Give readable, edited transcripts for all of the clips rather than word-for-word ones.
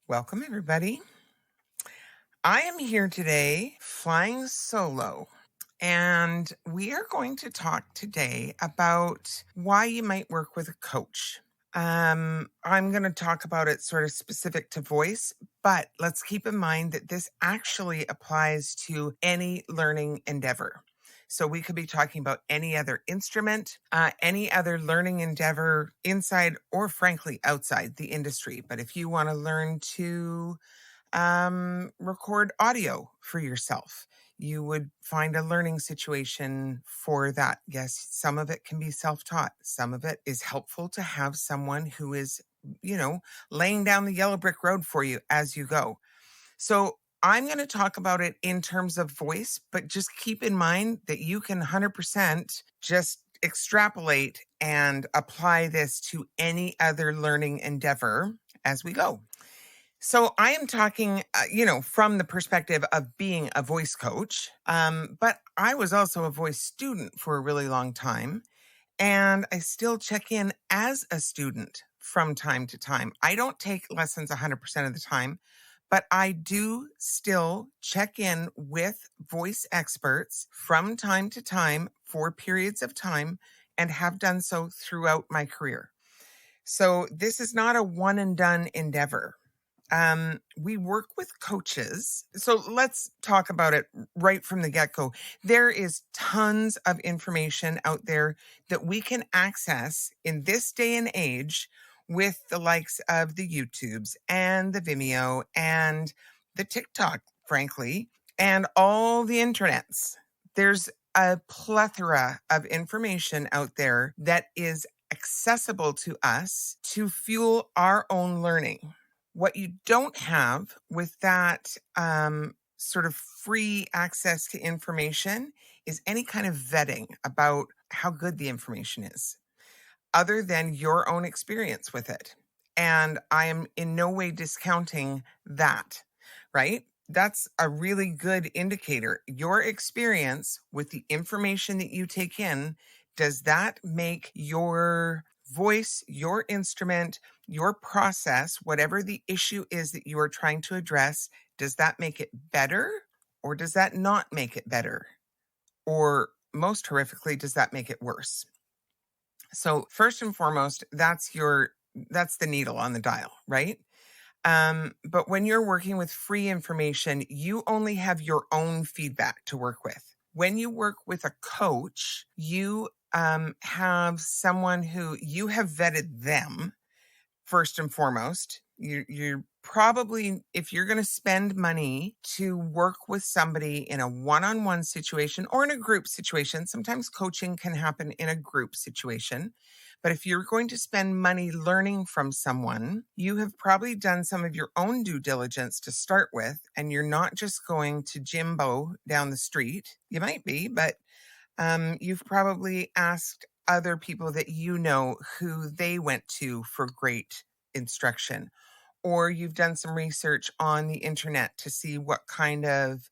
Welcome, everybody. I am here today flying solo, and we are going to talk today about why you might work with a coach. I'm going to talk about it sort of specific to voice, but let's keep in mind that this actually applies to any learning endeavor. So we could be talking about any other instrument, any other learning endeavor inside or frankly outside the industry. But if you want to learn to record audio for yourself, you would find a learning situation for that. Yes, some of it can be self-taught. Some of it is helpful to have someone who is, laying down the yellow brick road for you as you go. So I'm going to talk about it in terms of voice, but just keep in mind that you can 100% just extrapolate and apply this to any other learning endeavor as we go. So I am talking, from the perspective of being a voice coach, but I was also a voice student for a really long time, and I still check in as a student from time to time. I don't take lessons 100% of the time, but I do still check in with voice experts from time to time for periods of time and have done so throughout my career. So this is not a one and done endeavor. We work with coaches. So let's talk about it right from the get-go. There is tons of information out there that we can access in this day and age with the likes of the YouTubes and the Vimeo and the TikTok, frankly, and all the internets. There's a plethora of information out there that is accessible to us to fuel our own learning. What you don't have with that sort of free access to information is any kind of vetting about how good the information is, other than your own experience with it. And I am in no way discounting that, right? That's a really good indicator. Your experience with the information that you take in, does that make your voice, your instrument, your process, whatever the issue is that you are trying to address, does that make it better or does that not make it better? Or most horrifically, does that make it worse? So first and foremost, that's the needle on the dial, right? But when you're working with free information, you only have your own feedback to work with. When you work with a coach, you have someone who you have vetted them first and foremost. You're probably, if you're going to spend money to work with somebody in a one-on-one situation or in a group situation, sometimes coaching can happen in a group situation. But if you're going to spend money learning from someone, you have probably done some of your own due diligence to start with, and you're not just going to Jimbo down the street. You might be, but you've probably asked other people that you know who they went to for great instruction, or you've done some research on the internet to see what kind of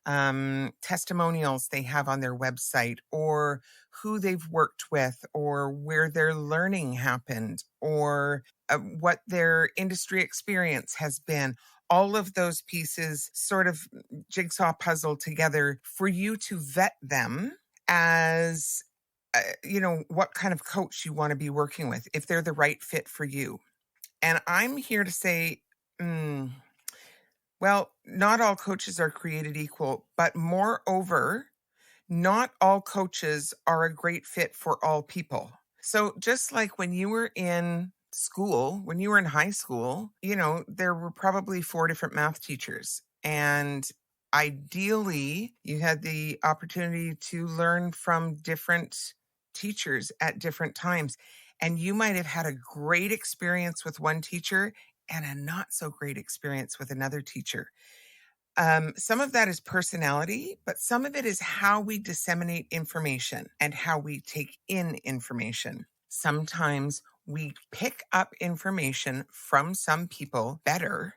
testimonials they have on their website, or who they've worked with, or where their learning happened, or what their industry experience has been. All of those pieces sort of jigsaw puzzle together for you to vet them as what kind of coach you want to be working with, if they're the right fit for you. And I'm here to say, well, not all coaches are created equal, but moreover, not all coaches are a great fit for all people. So just like when you were in school, when you were in high school, there were probably 4 different math teachers. And ideally, you had the opportunity to learn from different teachers at different times. And you might have had a great experience with one teacher and a not so great experience with another teacher. Some of that is personality, but some of it is how we disseminate information and how we take in information. Sometimes we pick up information from some people better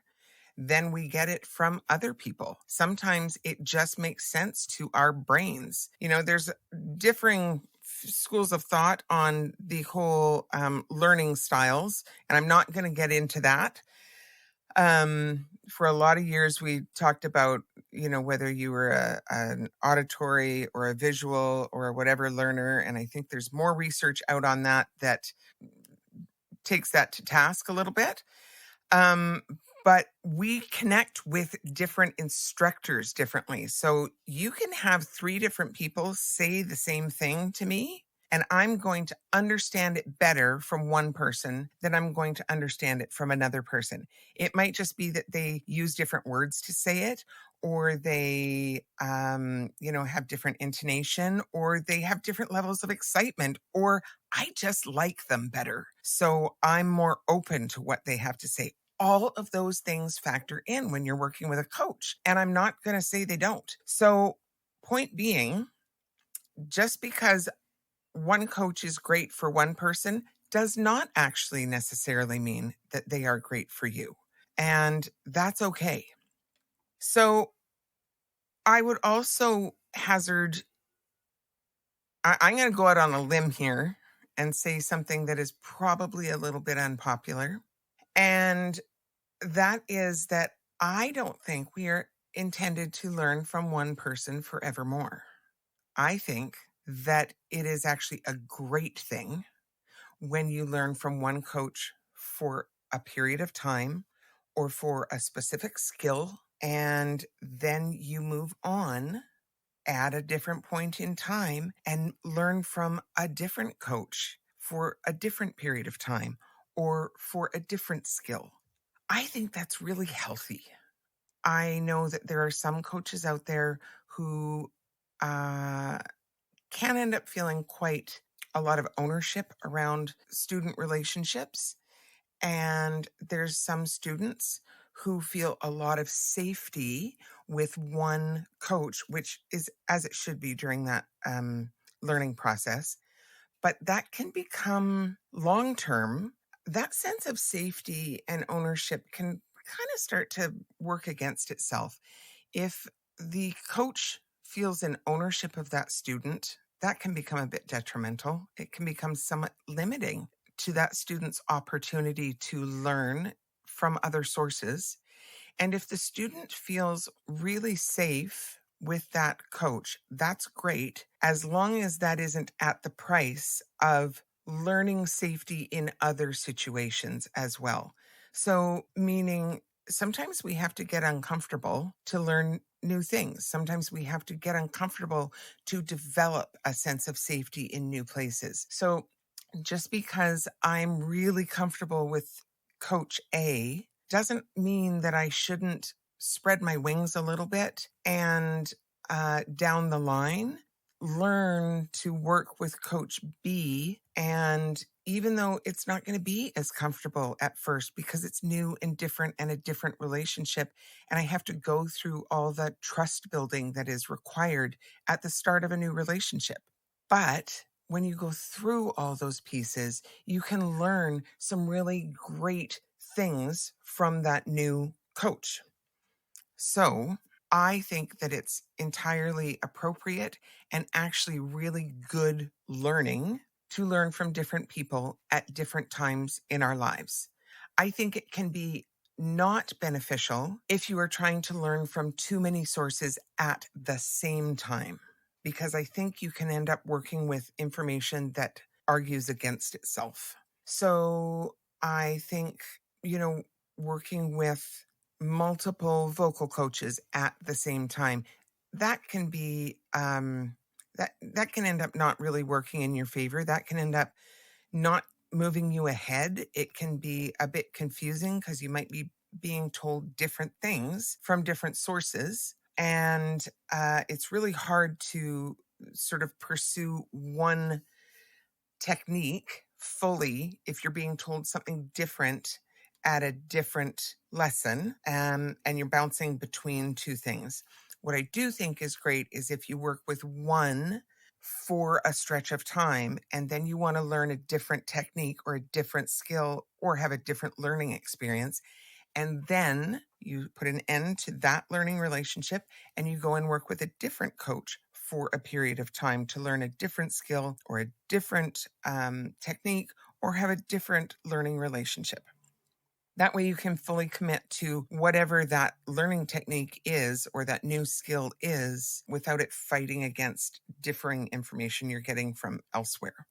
than we get it from other people. Sometimes it just makes sense to our brains. There's differing schools of thought on the whole learning styles, and I'm not going to get into that. for a lot of years, we talked about, whether you were an auditory or a visual or whatever learner. And I think there's more research out on that takes that to task a little bit. Um, but we connect with different instructors differently. So you can have 3 different people say the same thing to me, and I'm going to understand it better from one person than I'm going to understand it from another person. It might just be that they use different words to say it, or they, have different intonation, or they have different levels of excitement, or I just like them better. So I'm more open to what they have to say. All of those things factor in when you're working with a coach. And I'm not going to say they don't. So, point being, just because one coach is great for one person does not actually necessarily mean that they are great for you. And that's okay. So, I would also hazard, I'm going to go out on a limb here and say something that is probably a little bit unpopular. And that is that I don't think we are intended to learn from one person forevermore. I think that it is actually a great thing when you learn from one coach for a period of time or for a specific skill, and then you move on at a different point in time and learn from a different coach for a different period of time or for a different skill. I think that's really healthy. I know that there are some coaches out there who can end up feeling quite a lot of ownership around student relationships. And there's some students who feel a lot of safety with one coach, which is as it should be during that learning process. But that can become long term. That sense of safety and ownership can kind of start to work against itself. If the coach feels an ownership of that student, that can become a bit detrimental. It can become somewhat limiting to that student's opportunity to learn from other sources. And if the student feels really safe with that coach, that's great, as long as that isn't at the price of learning safety in other situations as well. So, meaning sometimes we have to get uncomfortable to learn new things. Sometimes we have to get uncomfortable to develop a sense of safety in new places. So, just because I'm really comfortable with Coach A doesn't mean that I shouldn't spread my wings a little bit and down the line learn to work with Coach B. And even though it's not going to be as comfortable at first because it's new and different and a different relationship, and I have to go through all the trust building that is required at the start of a new relationship. But when you go through all those pieces, you can learn some really great things from that new coach. So I think that it's entirely appropriate and actually really good learning to learn from different people at different times in our lives. I think it can be not beneficial if you are trying to learn from too many sources at the same time, because I think you can end up working with information that argues against itself. So I think, working with multiple vocal coaches at the same time, that can be that can end up not really working in your favor. That can end up not moving you ahead. It can be a bit confusing because you might be being told different things from different sources, and it's really hard to sort of pursue one technique fully if you're being told something different at a different lesson, and you're bouncing between two things. What I do think is great is if you work with one for a stretch of time and then you want to learn a different technique or a different skill or have a different learning experience, and then you put an end to that learning relationship and you go and work with a different coach for a period of time to learn a different skill or a different technique or have a different learning relationship. That way you can fully commit to whatever that learning technique is or that new skill is without it fighting against differing information you're getting from elsewhere.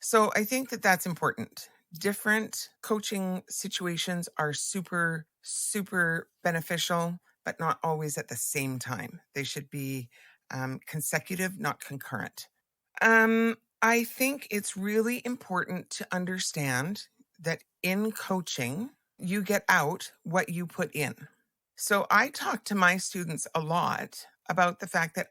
So I think that that's important. Different coaching situations are super, super beneficial, but not always at the same time. They should be consecutive, not concurrent. I think it's really important to understand that in coaching, you get out what you put in. So I talk to my students a lot about the fact that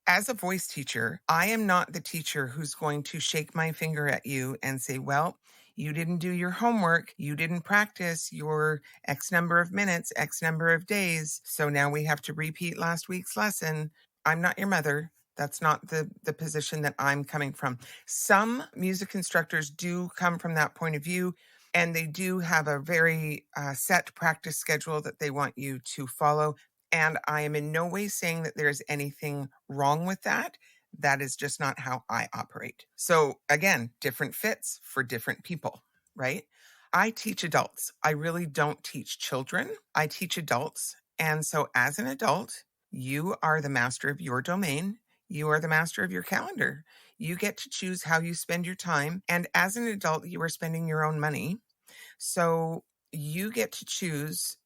as a voice teacher, I am not the teacher who's going to shake my finger at you and say, well, you didn't do your homework. You didn't practice your X number of minutes, X number of days. So now we have to repeat last week's lesson. I'm not your mother. That's not the position that I'm coming from. Some music instructors do come from that point of view, and they do have a very set practice schedule that they want you to follow. And I am in no way saying that there's anything wrong with that. That is just not how I operate. So again, different fits for different people, right? I teach adults. I really don't teach children. I teach adults. And so as an adult, you are the master of your domain. You are the master of your calendar. You get to choose how you spend your time. And as an adult, you are spending your own money. So you get to choose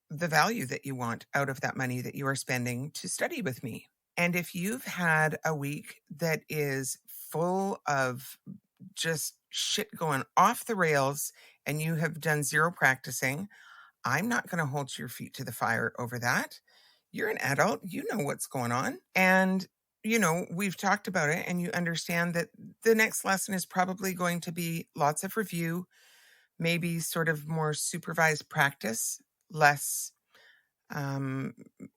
the value that you want out of that money that you are spending to study with me. And if you've had a week that is full of just shit going off the rails and you have done zero practicing, I'm not going to hold your feet to the fire over that. You're an adult. You know what's going on. And, we've talked about it and you understand that the next lesson is probably going to be lots of review, maybe sort of more supervised practice, less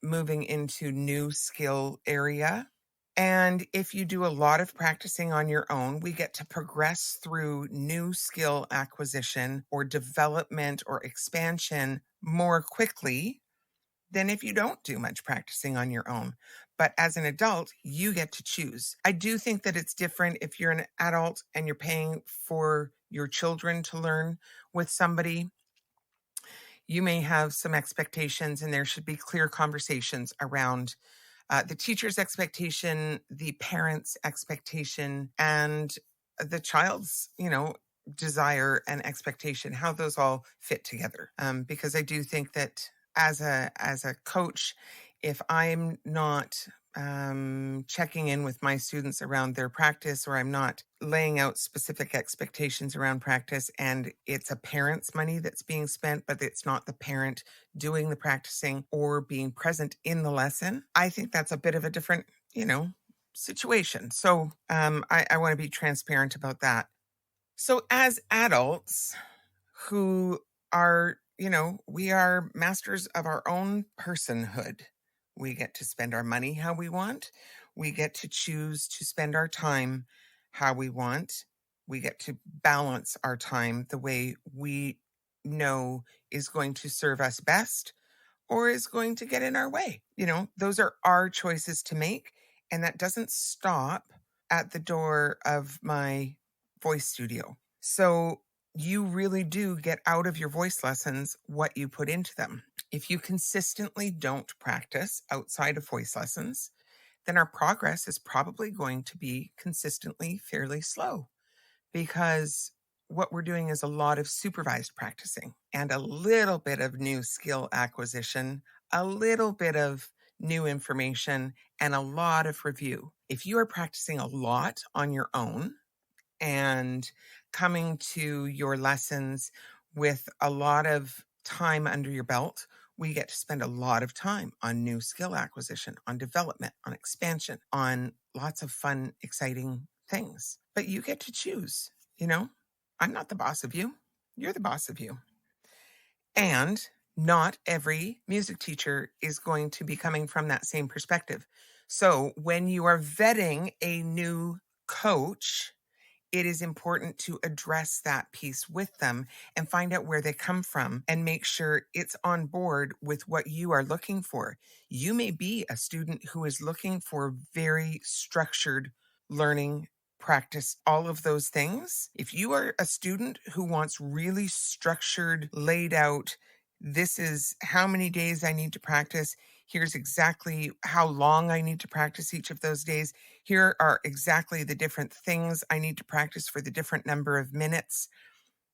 moving into new skill area. And if you do a lot of practicing on your own, we get to progress through new skill acquisition or development or expansion more quickly than if you don't do much practicing on your own. But as an adult, you get to choose. I do think that it's different if you're an adult and you're paying for your children to learn with somebody. You may have some expectations, and there should be clear conversations around the teacher's expectation, the parent's expectation, and the child's, desire and expectation, how those all fit together. Because I do think that as a coach, if I'm not checking in with my students around their practice, or I'm not laying out specific expectations around practice, and it's a parent's money that's being spent, but it's not the parent doing the practicing or being present in the lesson, I think that's a bit of a different, situation. So I want to be transparent about that. So as adults who are, we are masters of our own personhood. We get to spend our money how we want. We get to choose to spend our time how we want. We get to balance our time the way we know is going to serve us best or is going to get in our way. Those are our choices to make. And that doesn't stop at the door of my voice studio. So you really do get out of your voice lessons what you put into them. If you consistently don't practice outside of voice lessons, then our progress is probably going to be consistently fairly slow, because what we're doing is a lot of supervised practicing and a little bit of new skill acquisition, a little bit of new information, and a lot of review. If you are practicing a lot on your own and coming to your lessons with a lot of time under your belt, we get to spend a lot of time on new skill acquisition, on development, on expansion, on lots of fun, exciting things. But you get to choose, I'm not the boss of you. You're the boss of you. And not every music teacher is going to be coming from that same perspective. So when you are vetting a new coach, it is important to address that piece with them and find out where they come from and make sure it's on board with what you are looking for. You may be a student who is looking for very structured learning practice all of those things. If you are a student who wants really structured, laid out, this is how many days I need to practice. Here's exactly how long I need to practice each of those days. Here are exactly the different things I need to practice for the different number of minutes.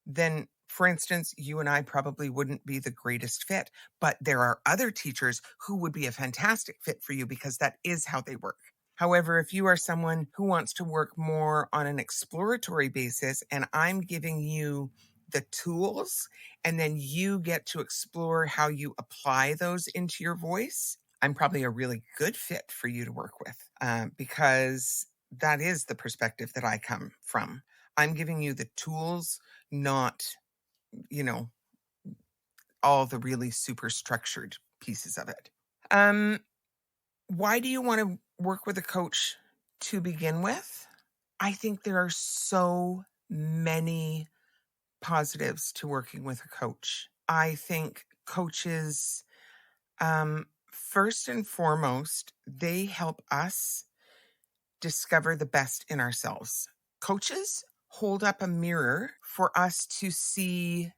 Then, for instance, you and I probably wouldn't be the greatest fit, but there are other teachers who would be a fantastic fit for you because that is how they work. However, if you are someone who wants to work more on an exploratory basis and I'm giving you the tools and then you get to explore how you apply those into your voice, I'm probably a really good fit for you to work with because that is the perspective that I come from. I'm giving you the tools, not, all the really super structured pieces of it. Why do you want to work with a coach to begin with? I think there are so many positives to working with a coach. I think coaches, first and foremost, they help us discover the best in ourselves. Coaches hold up a mirror for us to see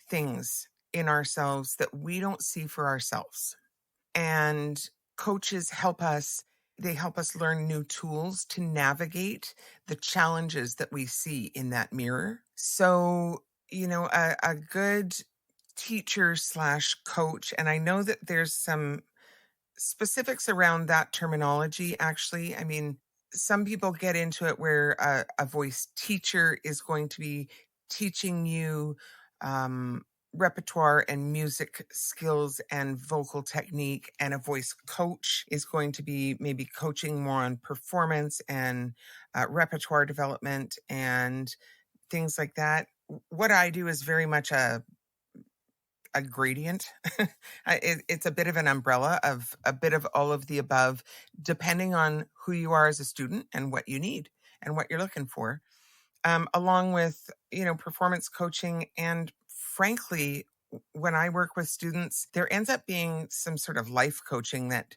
things in ourselves that we don't see for ourselves. And coaches they help us learn new tools to navigate the challenges that we see in that mirror. So, a good teacher / coach, and I know that there's some specifics around that terminology, actually. I mean, some people get into it where a voice teacher is going to be teaching you repertoire and music skills and vocal technique, and a voice coach is going to be maybe coaching more on performance and repertoire development and things like that. What I do is very much a gradient. It's a bit of an umbrella of a bit of all of the above, depending on who you are as a student and what you need and what you're looking for, along with, performance coaching. And frankly, when I work with students, there ends up being some sort of life coaching that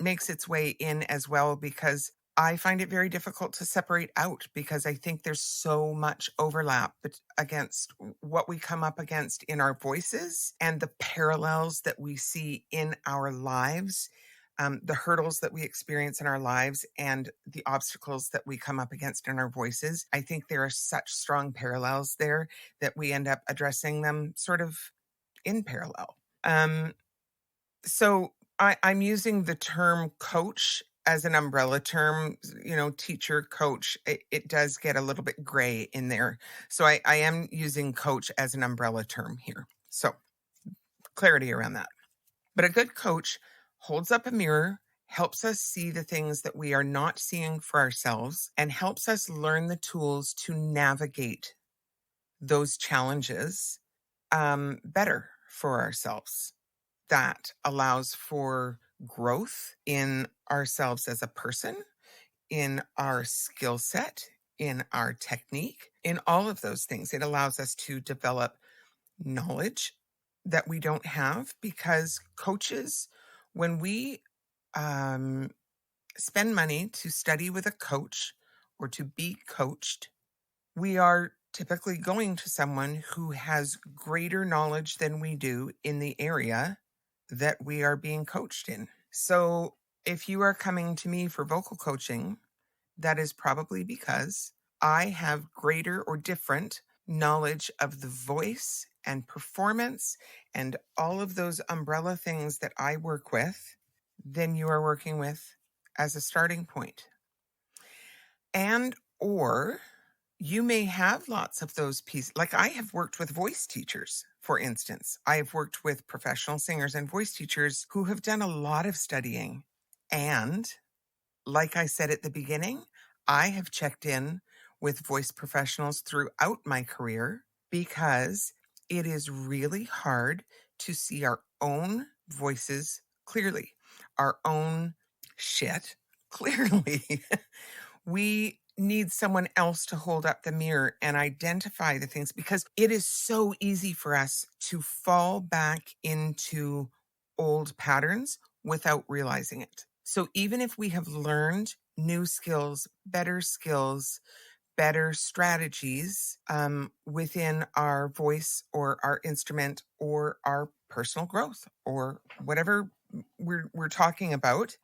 makes its way in as well, because I find it very difficult to separate out because I think there's so much overlap against what we come up against in our voices and the parallels that we see in our lives, the hurdles that we experience in our lives and the obstacles that we come up against in our voices. I think there are such strong parallels there that we end up addressing them sort of in parallel. So I'm using the term coach as an umbrella term, teacher, coach. It does get a little bit gray in there. So I am using coach as an umbrella term here. So clarity around that. But a good coach holds up a mirror, helps us see the things that we are not seeing for ourselves, and helps us learn the tools to navigate those challenges better for ourselves. That allows for growth in ourselves as a person, in our skill set, in our technique, in all of those things. It allows us to develop knowledge that we don't have, because coaches, when we spend money to study with a coach or to be coached, we are typically going to someone who has greater knowledge than we do in the area that we are being coached in. So if you are coming to me for vocal coaching, that is probably because I have greater or different knowledge of the voice and performance and all of those umbrella things that I work with than you are working with as a starting point. And or you may have lots of those pieces. Like, I have worked with voice teachers, for instance. I have worked with professional singers and voice teachers who have done a lot of studying. And like I said at the beginning, I have checked in with voice professionals throughout my career because it is really hard to see our own voices clearly, our own shit clearly. We need someone else to hold up the mirror and identify the things, because it is so easy for us to fall back into old patterns without realizing it. So even if we have learned new skills, better strategies within our voice or our instrument or our personal growth or whatever we're talking about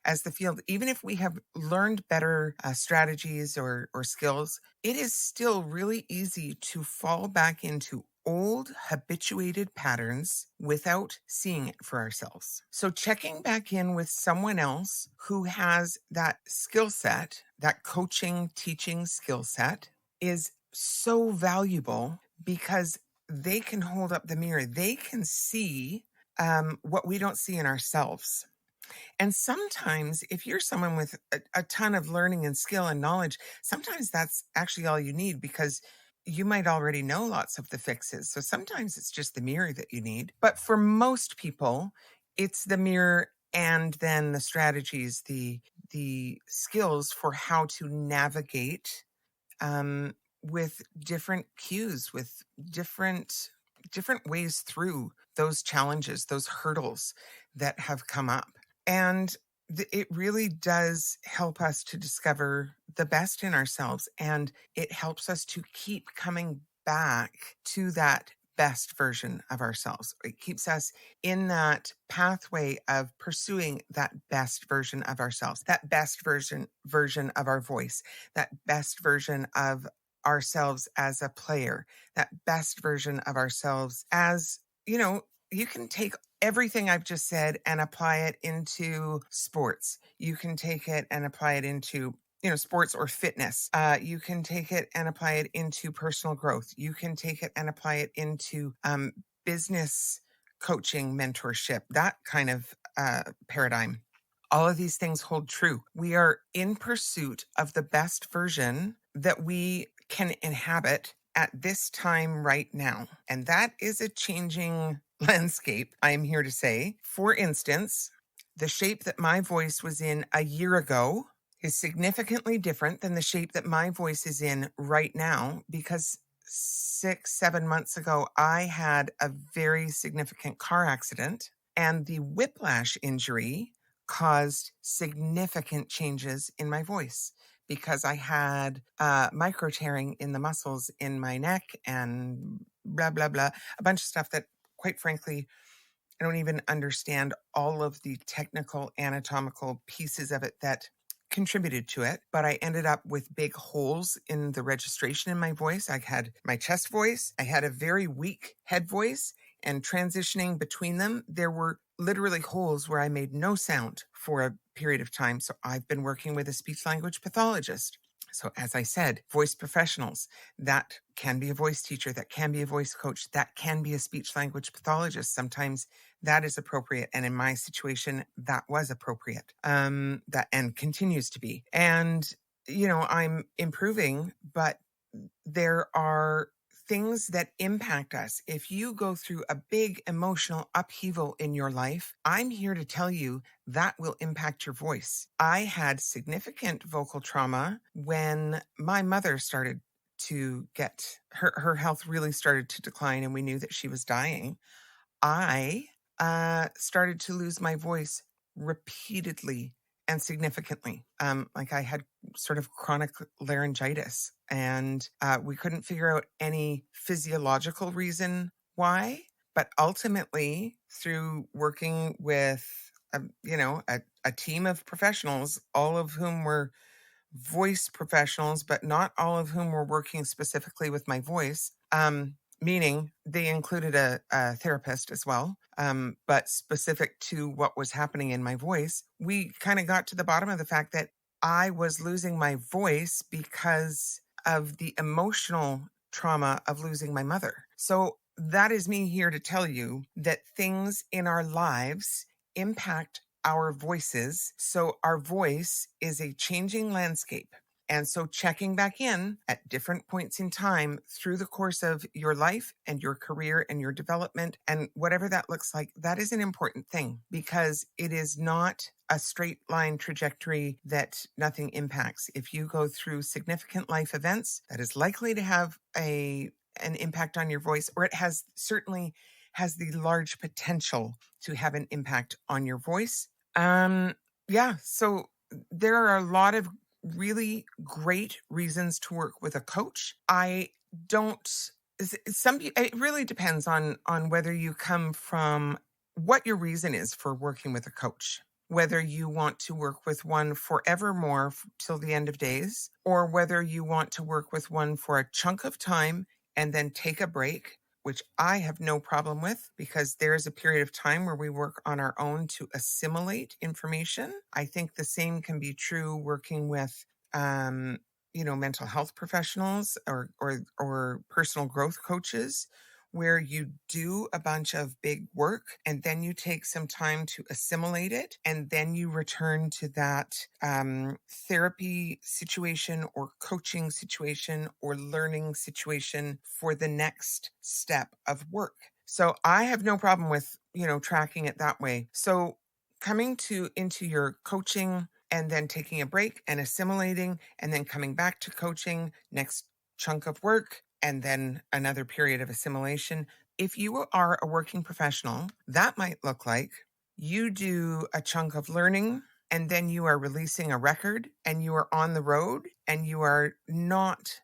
as the field. Even if we have learned better strategies or skills, it is still really easy to fall back into old habituated patterns without seeing it for ourselves. So checking back in with someone else who has that skill set, that coaching, teaching skill set, is so valuable because they can hold up the mirror. They can see what we don't see in ourselves. And sometimes, if you're someone with a ton of learning and skill and knowledge, sometimes that's actually all you need because you might already know lots of the fixes. So sometimes it's just the mirror that you need. But for most people, it's the mirror and then the strategies, the skills for how to navigate with different cues, with different ways through those challenges, those hurdles that have come up. And it really does help us to discover the best in ourselves. And it helps us to keep coming back to that best version of ourselves. It keeps us in that pathway of pursuing that best version of ourselves, that best version of our voice, that best version of ourselves as a player, that best version of ourselves as, you can take everything I've just said and apply it into sports. You can take it and apply it into sports or fitness. You can take it and apply it into personal growth. You can take it and apply it into business coaching, mentorship, that kind of paradigm. All of these things hold true. We are in pursuit of the best version that we can inhabit at this time right now. And that is a changing landscape, I'm here to say. For instance, the shape that my voice was in a year ago is significantly different than the shape that my voice is in right now, because 6-7 months ago, I had a very significant car accident, and the whiplash injury caused significant changes in my voice because I had micro tearing in the muscles in my neck and blah, blah, blah, a bunch of stuff that, quite frankly, I don't even understand all of the technical anatomical pieces of it that contributed to it, but I ended up with big holes in the registration in my voice. I had my chest voice, I had a very weak head voice, and transitioning between them, there were literally holes where I made no sound for a period of time. So I've been working with a speech language pathologist. So as I said, voice professionals, that can be a voice teacher, that can be a voice coach, that can be a speech language pathologist. Sometimes that is appropriate. And in my situation, that was appropriate. That and continues to be. And, I'm improving, but there are things that impact us. If you go through a big emotional upheaval in your life, I'm here to tell you that will impact your voice. I had significant vocal trauma when my mother started to get her health really started to decline and we knew that she was dying. I started to lose my voice repeatedly and significantly. Like I had sort of chronic laryngitis, and we couldn't figure out any physiological reason why. But ultimately, through working with a team of professionals, all of whom were voice professionals, but not all of whom were working specifically with my voice. Meaning they included a therapist as well, but specific to what was happening in my voice. We kind of got to the bottom of the fact that I was losing my voice because of the emotional trauma of losing my mother. So that is me here to tell you that things in our lives impact our voices. So our voice is a changing landscape. And so checking back in at different points in time through the course of your life and your career and your development and whatever that looks like, that is an important thing because it is not a straight line trajectory that nothing impacts. If you go through significant life events, that is likely to have an impact on your voice, or it certainly has the large potential to have an impact on your voice. So there are a lot of really great reasons to work with a coach. I don't it really depends on whether you come from what your reason is for working with a coach. Whether you want to work with one forevermore till the end of days, or whether you want to work with one for a chunk of time and then take a break, which I have no problem with because there is a period of time where we work on our own to assimilate information. I think the same can be true working with, um, mental health professionals or personal growth coaches, where you do a bunch of big work and then you take some time to assimilate it and then you return to that therapy situation or coaching situation or learning situation for the next step of work. So I have no problem with, tracking it that way. So coming into your coaching and then taking a break and assimilating and then coming back to coaching, next chunk of work, and then another period of assimilation. If you are a working professional, that might look like you do a chunk of learning and then you are releasing a record and you are on the road and you are not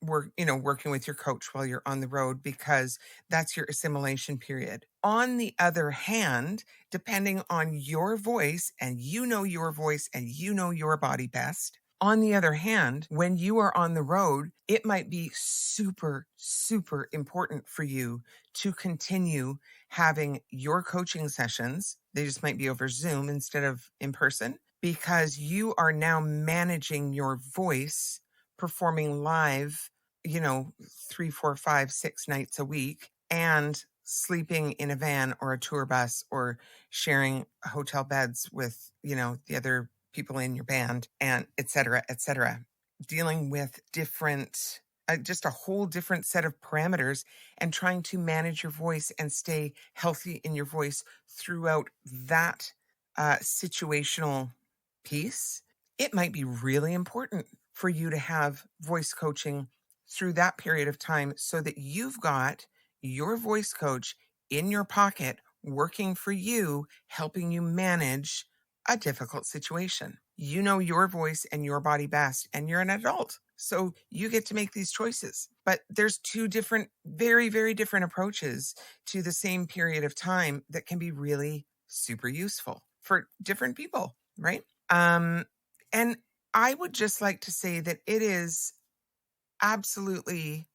working with your coach while you're on the road because that's your assimilation period. On the other hand, depending on your voice, and your voice and your body best, on the other hand, when you are on the road, it might be super, super important for you to continue having your coaching sessions. They just might be over Zoom instead of in person, because you are now managing your voice, performing live, 3, 4, 5, 6 nights a week, and sleeping in a van or a tour bus or sharing hotel beds with, the other people in your band, and et cetera, dealing with different, just a whole different set of parameters, and trying to manage your voice and stay healthy in your voice throughout that situational piece. It might be really important for you to have voice coaching through that period of time so that you've got your voice coach in your pocket working for you, helping you manage a difficult situation. You know your voice and your body best, and you're an adult. So you get to make these choices. But there's two different, very, very different approaches to the same period of time that can be really super useful for different people, right? And I would just like to say that it is absolutely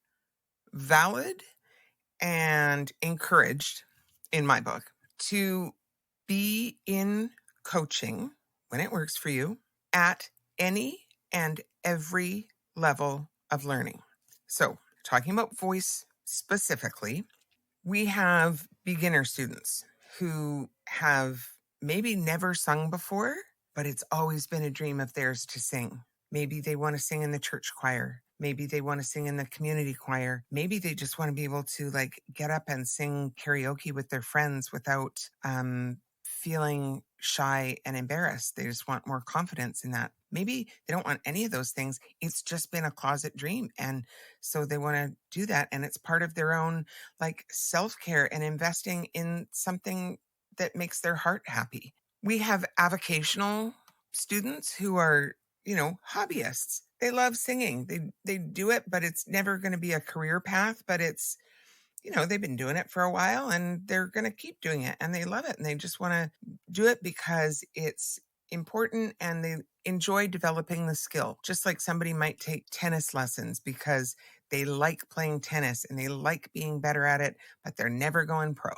valid and encouraged in my book to be in coaching when it works for you at any and every level of learning. So, talking about voice specifically, we have beginner students who have maybe never sung before, but it's always been a dream of theirs to sing. Maybe they want to sing in the church choir. Maybe they want to sing in the community choir. Maybe they just want to be able to get up and sing karaoke with their friends without feeling shy and embarrassed. They just want more confidence in that. Maybe they don't want any of those things. It's just been a closet dream. And so they want to do that. And it's part of their own self-care and investing in something that makes their heart happy. We have avocational students who are, hobbyists. They love singing. They do it, but it's never going to be a career path, but it's, they've been doing it for a while and they're going to keep doing it and they love it and they just want to do it because it's important and they enjoy developing the skill. Just like somebody might take tennis lessons because they like playing tennis and they like being better at it, but they're never going pro.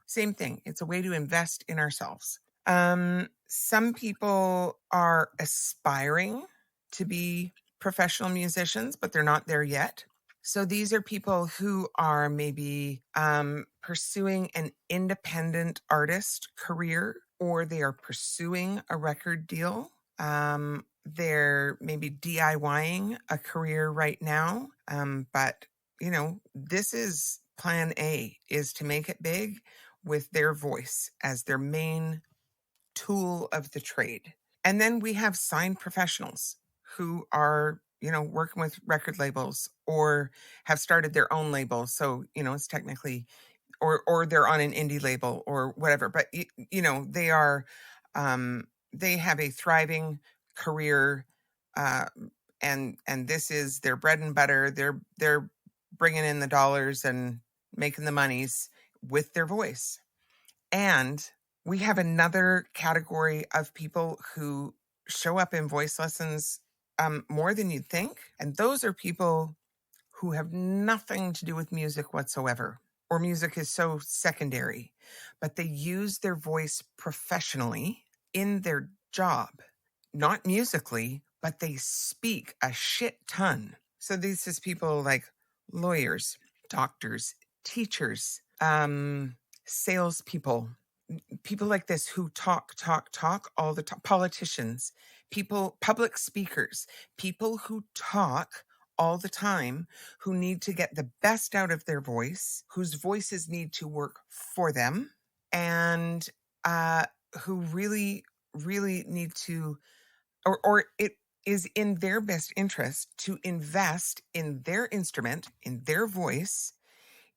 Same thing. It's a way to invest in ourselves. Some people are aspiring to be professional musicians, but they're not there yet. So these are people who are maybe pursuing an independent artist career, or they are pursuing a record deal. They're maybe DIYing a career right now. But, this is plan A, is to make it big with their voice as their main tool of the trade. And then we have signed professionals who are, working with record labels or have started their own label. So, it's technically, or they're on an indie label or whatever, but they are they have a thriving career, uh, and this is their bread and butter. They're bringing in the dollars and making the monies with their voice. And we have another category of people who show up in voice lessons more than you'd think. And those are people who have nothing to do with music whatsoever, or music is so secondary, but they use their voice professionally in their job, not musically, but they speak a shit ton. So this is people like lawyers, doctors, teachers, salespeople, people like this who talk all the time, politicians, people, public speakers, people who talk all the time, who need to get the best out of their voice, whose voices need to work for them, and who really, really need to, or it is in their best interest to invest in their instrument, in their voice,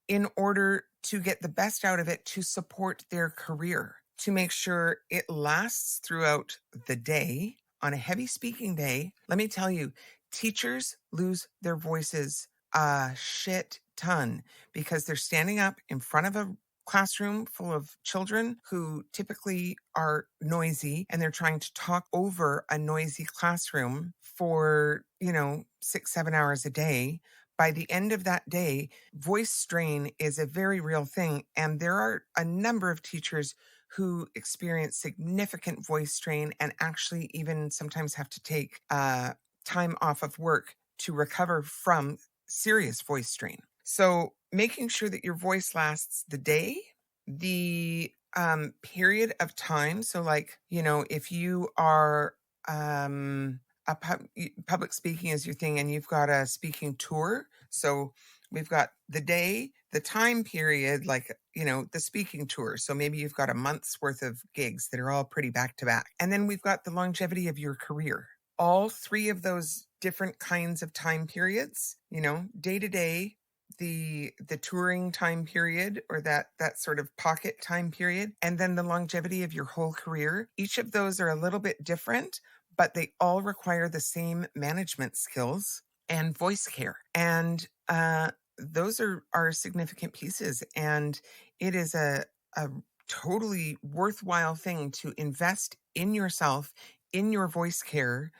in order to get the best out of it to support their career, to make sure it lasts throughout the day. On a heavy speaking day, let me tell you, teachers lose their voices a shit ton because they're standing up in front of a classroom full of children who typically are noisy, and they're trying to talk over a noisy classroom for, 6-7 hours a day. By the end of that day, voice strain is a very real thing. And there are a number of teachers who experience significant voice strain and actually even sometimes have to take time off of work to recover from serious voice strain. So making sure that your voice lasts the day, the period of time. So like, if you are public speaking is your thing and you've got a speaking tour. So we've got the day, the time period, like, the speaking tour. So maybe you've got a month's worth of gigs that are all pretty back to back. And then we've got the longevity of your career. All three of those different kinds of time periods, day to day, the touring time period, or that sort of pocket time period, and then the longevity of your whole career. Each of those are a little bit different, but they all require the same management skills and voice care. And those are significant pieces. And it is a totally worthwhile thing to invest in yourself, in your voice care,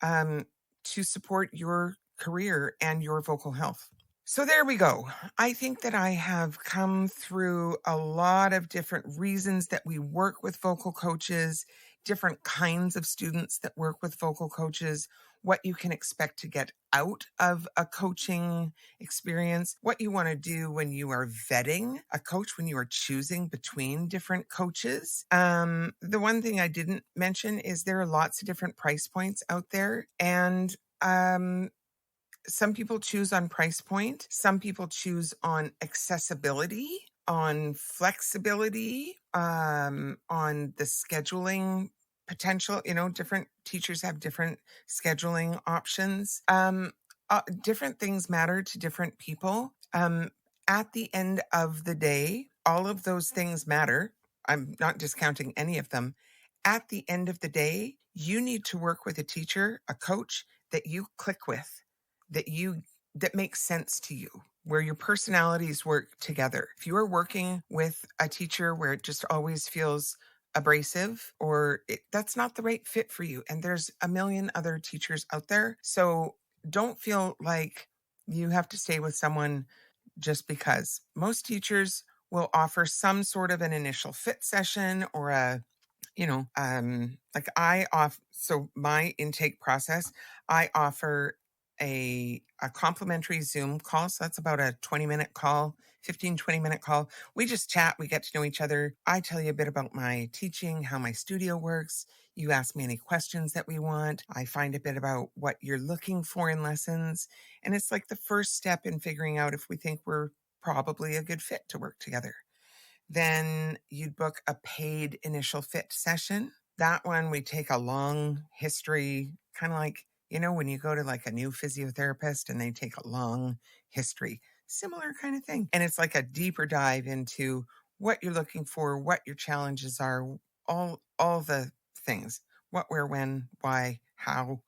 to support your career and your vocal health. So there we go. I think that I have come through a lot of different reasons that we work with vocal coaches, different kinds of students that work with vocal coaches, what you can expect to get out of a coaching experience, what you want to do when you are vetting a coach, when you are choosing between different coaches. The one thing I didn't mention is there are lots of different price points out there, and some people choose on price point. Some people choose on accessibility, on flexibility, on the scheduling potential. Different teachers have different scheduling options. Different things matter to different people. At the end of the day, all of those things matter. I'm not discounting any of them. At the end of the day, you need to work with a teacher, a coach that you click with, that makes sense to you, where your personalities work together. If you are working with a teacher where it just always feels abrasive, or that's not the right fit for you, and there's a million other teachers out there. So don't feel like you have to stay with someone just because. Most teachers will offer some sort of an initial fit session, or so my intake process, I offer a complimentary Zoom call. So that's about a 20-minute call, 20-minute call. We just chat, we get to know each other. I tell you a bit about my teaching, how my studio works. You ask me any questions that we want. I find a bit about what you're looking for in lessons. And it's like the first step in figuring out if we think we're probably a good fit to work together. Then you'd book a paid initial fit session. That one, we take a long history, kind of like, when you go to like a new physiotherapist and they take a long history, similar kind of thing. And it's like a deeper dive into what you're looking for, what your challenges are, all the things. what, where, when, why, how,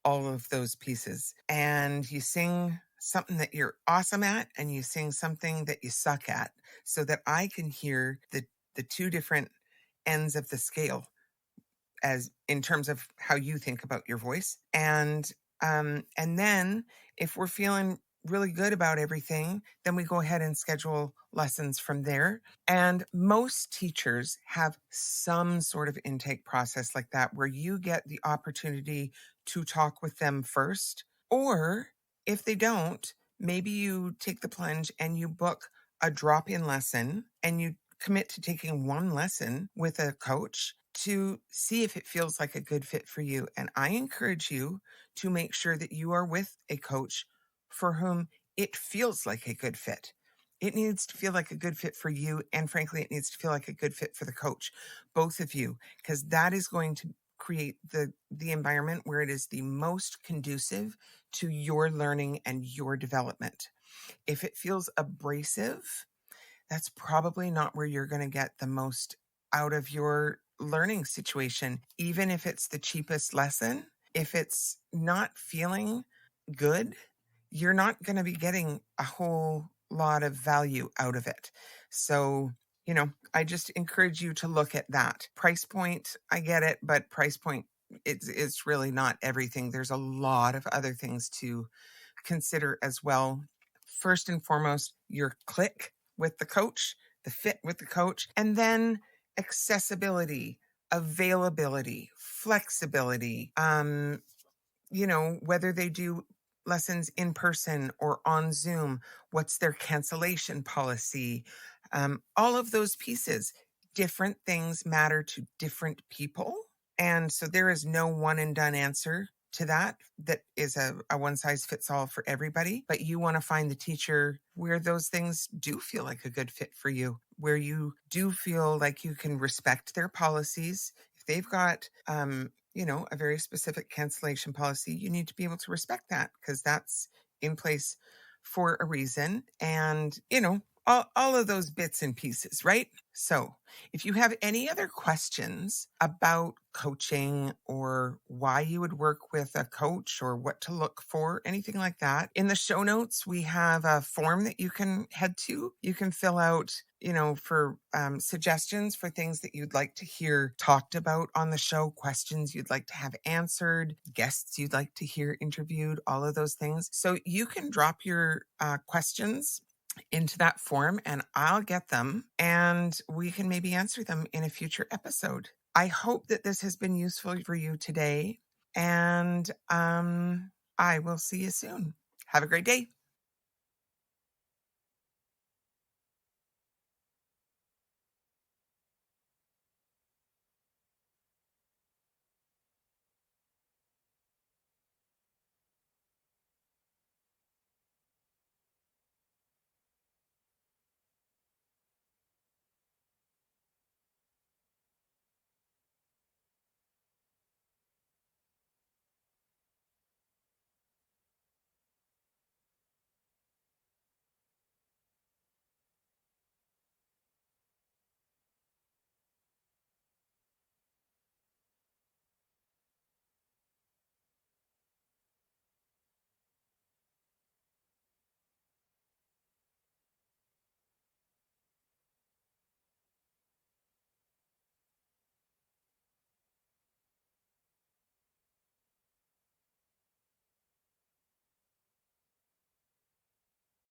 all of those pieces. And you sing something that you're awesome at and you sing something that you suck at so that I can hear the two different ends of the scale as in terms of how you think about your voice. And then if we're feeling really good about everything, then we go ahead and schedule lessons from there. And most teachers have some sort of intake process like that where you get the opportunity to talk with them first. Or if they don't, maybe you take the plunge and you book a drop-in lesson and you commit to taking one lesson with a coach to see if it feels like a good fit for you. And I encourage you to make sure that you are with a coach for whom it feels like a good fit. It needs to feel like a good fit for you. And frankly, it needs to feel like a good fit for the coach, both of you, because that is going to create the environment where it is the most conducive to your learning and your development. If it feels abrasive, that's probably not where you're going to get the most out of your learning situation. Even if it's the cheapest lesson, if it's not feeling good, you're not going to be getting a whole lot of value out of it. So, I just encourage you to look at that. Price point, I get it, but price point, it's really not everything. There's a lot of other things to consider as well. First and foremost, your click with the coach, the fit with the coach, and then accessibility, availability, flexibility, whether they do lessons in person or on Zoom, what's their cancellation policy, all of those pieces. Different things matter to different people. And so there is no one and done answer to that is a one size fits all for everybody. But you want to find the teacher where those things do feel like a good fit for you, where you do feel like you can respect their policies. If they've got, a very specific cancellation policy, you need to be able to respect that because that's in place for a reason. And, all of those bits and pieces, right? So if you have any other questions about coaching or why you would work with a coach or what to look for, anything like that, in the show notes, we have a form that you can head to. You can fill out, for suggestions for things that you'd like to hear talked about on the show, questions you'd like to have answered, guests you'd like to hear interviewed, all of those things. So you can drop your questions into that form and I'll get them and we can maybe answer them in a future episode. I hope that this has been useful for you today and I will see you soon. Have a great day.